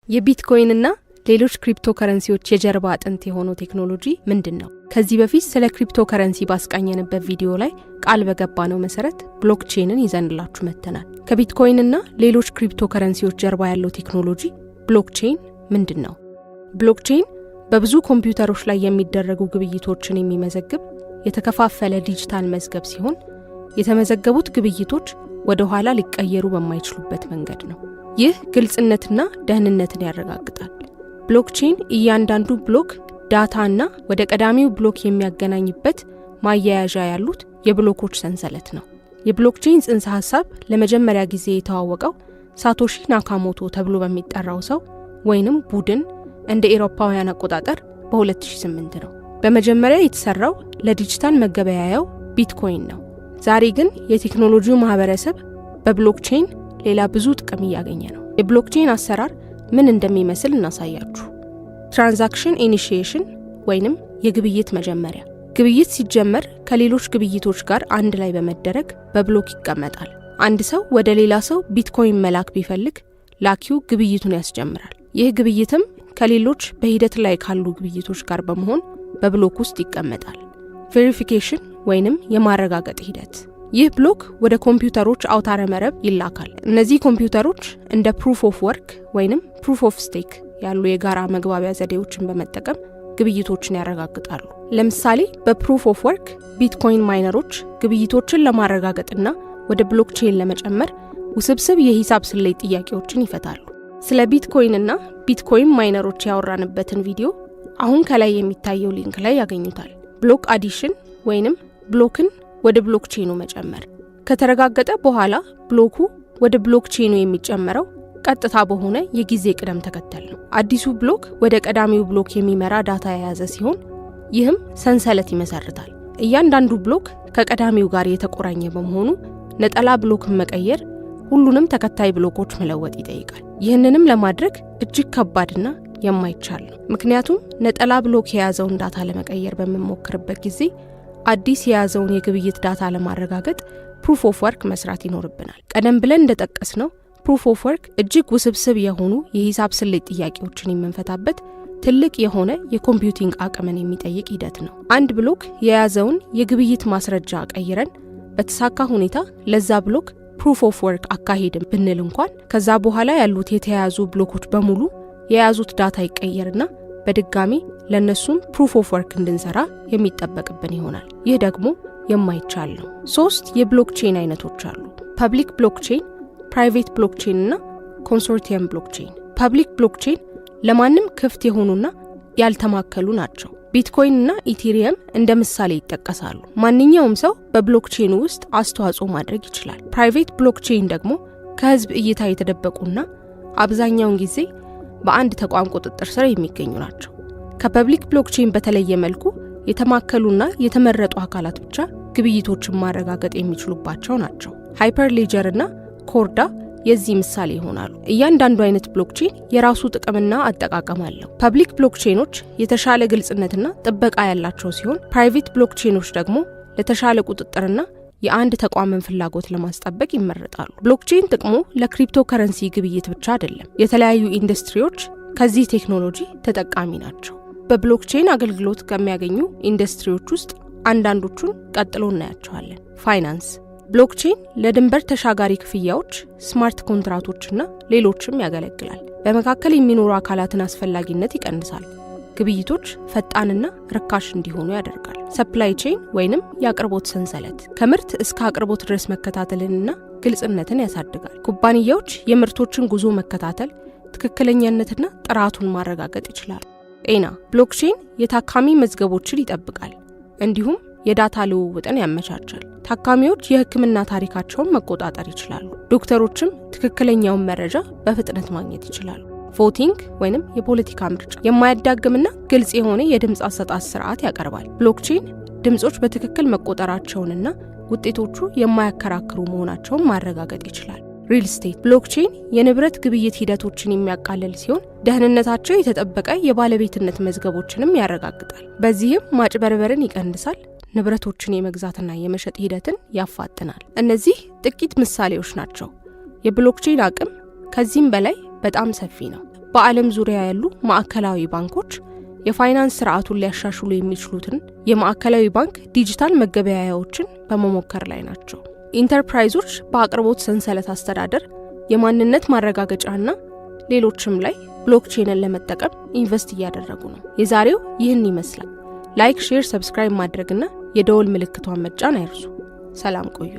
የቢትኮይን እና ሌሎች ክሪፕቶከረንሲዎች የጀርባ አጥንት የሆነው ቴክኖሎጂ ምንድነው? ከዚህ በፊት ስለ ክሪፕቶከረንሲ ባስቃኘንበት ቪዲዮ ላይ ቃል በገባነው መሰረት ብሎክቼንን ይዘንላችሁ መተናል። ከቢትኮይን እና ሌሎች ክሪፕቶከረንሲዎች ጀርባ ያለው ቴክኖሎጂ ብሎክቼን ምንድነው? ብሎክቼን በብዙ ኮምፒውተሮች ላይ የሚደረጉ ግብይቶችን የሚመዘግብ የተከፋፈለ ዲጂታል መዝገብ ሲሆን የተመዘገቡት ግብይቶች ወደ ኋላ ሊቀየሩ በማይችሉበት መንገድ ነው። ይህ ግልጽነትና ደህንነትን ያረጋግጣል። ብሎክቼን እያንዳንዱ ብሎክ ዳታና ወደ ቀዳሚው ብሎክ የሚያገናኝበት ማያያዣ ያሉት የብሎኮች ሰንሰለት ነው። የብሎክቼን ጽንሰ ሐሳብ ለመጀመሪያ ጊዜ የተዋወቀው ሳቶሺ ናካሞቶ ተብሎ በሚጠራው ሰው ወይንም ቡድን እንደ አውሮፓውያን አቆጣጠር በ2008 ነው። በመጀመሪያ የተሰራው ለዲጂታል መገበያያው ቢትኮይን ነው። ዛሬ ግን የቴክኖሎጂው ማህበረሰብ በብሎክቼን ሌላ ብዙ ጥቅም እያገኘ ነው። የብሎክቼን አሰራር ምን እንደሚመስል እናሳያችሁ። ትራንዛክሽን ኢኒሺዬሽን ወይንም የግብይት መጀመሪያ። ግብይት ሲጀመር ከሌሎች ግብይቶች ጋር አንድ ላይ በመደረግ በብሎክ ይቀመጣል። አንድ ሰው ወደ ሌላ ሰው ቢትኮይን መላክ ቢፈልግ ላኪው ግብይቱን ያስጀምራል። ይህ ግብይትም ከሌሎች በሂደት ላይ ካሉ ግብይቶች ጋር በመሆን በብሎክ ውስጥ ይቀመጣል። ቬሪፊኬሽን ወይንም የማረጋገጥ ሂደት። ይህ ብሎክ ወደ ኮምፒውተሮች አውታረ መረብ ይላካል። እነዚህ ኮምፒውተሮች እንደ ፕሩፍ ኦፍ ወርክ ወይንም ፕሩፍ ኦፍ ስቴክ ያሉ የጋራ መግባቢያ ዘዴዎችን በመጠቀም ግብይቶችን ያረጋግጣሉ። ለምሳሌ በፕሩፍ ኦፍ ወርክ ቢትኮይን ማይነሮች ግብይቶችን ለማረጋገጥና ወደ ብሎክቼን ለመጨመር ውስብስብ የሂሳብ ስሌት ጥያቄዎችን ይፈታሉ። ስለ ቢትኮይን እና ቢትኮይን ማይነሮች ያወራንበትን ቪዲዮ አሁን ከላይ የሚታየው ሊንክ ላይ ያገኙታል። ብሎክ አዲሽን ወይንም ብሎክን ወደ ብሎክቼኑ መጨመር ከተረጋገጠ በኋላ ብሎኩ ወደ ብሎክቼኑ የሚጨመረው ቀጥታ በሆነ የጊዜ ቅደም ተከተል ነው። አዲሱ ብሎክ ወደ ቀዳሚው ብሎክ የሚመራ ዳታ የያዘ ሲሆን ይህም ሰንሰለት ይመሰርታል። እያንዳንዱ ብሎክ ከቀዳሚው ጋር የተቆራኘ በመሆኑ ነጠላ ብሎክን መቀየር ሁሉንም ተከታይ ብሎኮች መለወጥ ይጠይቃል። ይህንንም ለማድረግ እጅግ ከባድና የማይቻል ነው። ምክንያቱም ነጠላ ብሎክ የያዘውን ዳታ ለመቀየር በምንሞክርበት ጊዜ አዲስ የያዘውን የግብይት ዳታ ለማረጋገጥ ፕሩፍ ኦፍ ወርክ መስራት ይኖርብናል። ቀደም ብለን እንደጠቀስነው ፕሩፍ ኦፍ ወርክ እጅግ ውስብስብ የሆኑ የሂሳብ ስሌት ጥያቄዎችን የምንፈታበት ትልቅ የሆነ የኮምፒውቲንግ አቅምን የሚጠይቅ ሂደት ነው። አንድ ብሎክ የያዘውን የግብይት ማስረጃ ቀይረን በተሳካ ሁኔታ ለዛ ብሎክ ፕሩፍ ኦፍ ወርክ አካሄድን ብንል እንኳን ከዛ በኋላ ያሉት የተያያዙ ብሎኮች በሙሉ የያዙት ዳታ ይቀየርና በድጋሚ ለነሱም ፕሩፍ ኦፍ ወርክ እንድንሰራ የሚጠበቅብን ይሆናል። ይህ ደግሞ የማይቻል ነው። 3 የብሎክቼን አይነቶች አሉ። ፐብሊክ ብሎክቼን፣ ፕራይቬት ብሎክቼን እና ኮንሶርቲየም ብሎክቼን። ፐብሊክ ብሎክቼን ለማንም ክፍት የሆኑና ያልተማከሉ ናቸው። ቢትኮይን እና ኢቴሪየም እንደ ምሳሌ ይጠቀሳሉ። ማንኛውም ሰው በብሎክቼኑ ውስጥ አስተዋጽኦ ማድረግ ይችላል። ፕራይቬት ብሎክቼን ደግሞ ከህዝብ እይታ የተደበቁና አብዛኛውን ጊዜ በአንድ ተቋም ቁጥጥር ስር የሚገኙ ናቸው። ከፐብሊክ ብሎክቼን በተለየ መልኩ የተማከሉና የተመረጡ አካላት ብቻ ግብይቶችን ማረጋገጥ የሚችሉባቸው ናቸው። ሃይፐርሌጀር እና ኮርዳ የዚህ ምሳሌ ይሆናሉ። እያንዳንዱ አይነት ብሎክቼን የራሱ ጥቅምና አጠቃቀም አለው። ፐብሊክ ብሎክቼኖች የተሻለ ግልጽነትና ጥበቃ ያላቸው ሲሆን ፕራይቬት ብሎክቼኖች ደግሞ ለተሻለ ቁጥጥርና የአንድ ተቋምን ፍላጎት ለማስጠበቅ ይመረጣሉ። ብሎክቼን ጥቅሙ ለክሪፕቶከረንሲ ግብይት ብቻ አይደለም። የተለያዩ ኢንዱስትሪዎች ከዚህ ቴክኖሎጂ ተጠቃሚ ናቸው። በብሎክቼን አገልግሎት ከሚያገኙ ኢንዱስትሪዎች ውስጥ አንዳንዶቹን ቀጥሎ እናያቸዋለን። ፋይናንስ። ብሎክቼን ለድንበር ተሻጋሪ ክፍያዎች፣ ስማርት ኮንትራቶችና ሌሎችም ያገለግላል። በመካከል የሚኖሩ አካላትን አስፈላጊነት ይቀንሳል። ግብይቶች ፈጣንና ርካሽ እንዲሆኑ ያደርጋል። ሰፕላይ ቼን ወይንም የአቅርቦት ሰንሰለት ከምርት እስከ አቅርቦት ድረስ መከታተልንና ግልጽነትን ያሳድጋል። ኩባንያዎች የምርቶችን ጉዞ መከታተል፣ ትክክለኛነትና ጥራቱን ማረጋገጥ ይችላሉ። ጤና። ብሎክቼን የታካሚ መዝገቦችን ይጠብቃል፣ እንዲሁም የዳታ ልውውጥን ያመቻቻል። ታካሚዎች የሕክምና ታሪካቸውን መቆጣጠር ይችላሉ። ዶክተሮችም ትክክለኛውን መረጃ በፍጥነት ማግኘት ይችላሉ። ቮቲንግ ወይንም የፖለቲካ ምርጫ የማያዳግምና ግልጽ የሆነ የድምፅ አሰጣጥ ስርዓት ያቀርባል። ብሎክቼን ድምጾች በትክክል መቆጠራቸውንና ውጤቶቹ የማያከራክሩ መሆናቸውን ማረጋገጥ ይችላል። ሪል ስቴት። ብሎክቼን የንብረት ግብይት ሂደቶችን የሚያቃልል ሲሆን ደህንነታቸው የተጠበቀ የባለቤትነት መዝገቦችንም ያረጋግጣል። በዚህም ማጭበርበርን ይቀንሳል፣ ንብረቶችን የመግዛትና የመሸጥ ሂደትን ያፋጥናል። እነዚህ ጥቂት ምሳሌዎች ናቸው። የብሎክቼን አቅም ከዚህም በላይ በጣም ሰፊ ነው። በዓለም ዙሪያ ያሉ ማዕከላዊ ባንኮች የፋይናንስ ስርዓቱን ሊያሻሽሉ የሚችሉትን የማዕከላዊ ባንክ ዲጂታል መገበያያዎችን በመሞከር ላይ ናቸው። ኢንተርፕራይዞች በአቅርቦት ሰንሰለት አስተዳደር፣ የማንነት ማረጋገጫና ሌሎችም ላይ ብሎክቼንን ለመጠቀም ኢንቨስት እያደረጉ ነው። የዛሬው ይህን ይመስላል። ላይክ፣ ሼር፣ ሰብስክራይብ ማድረግና የደወል ምልክቷን መጫን አይርሱ። ሰላም ቆዩ።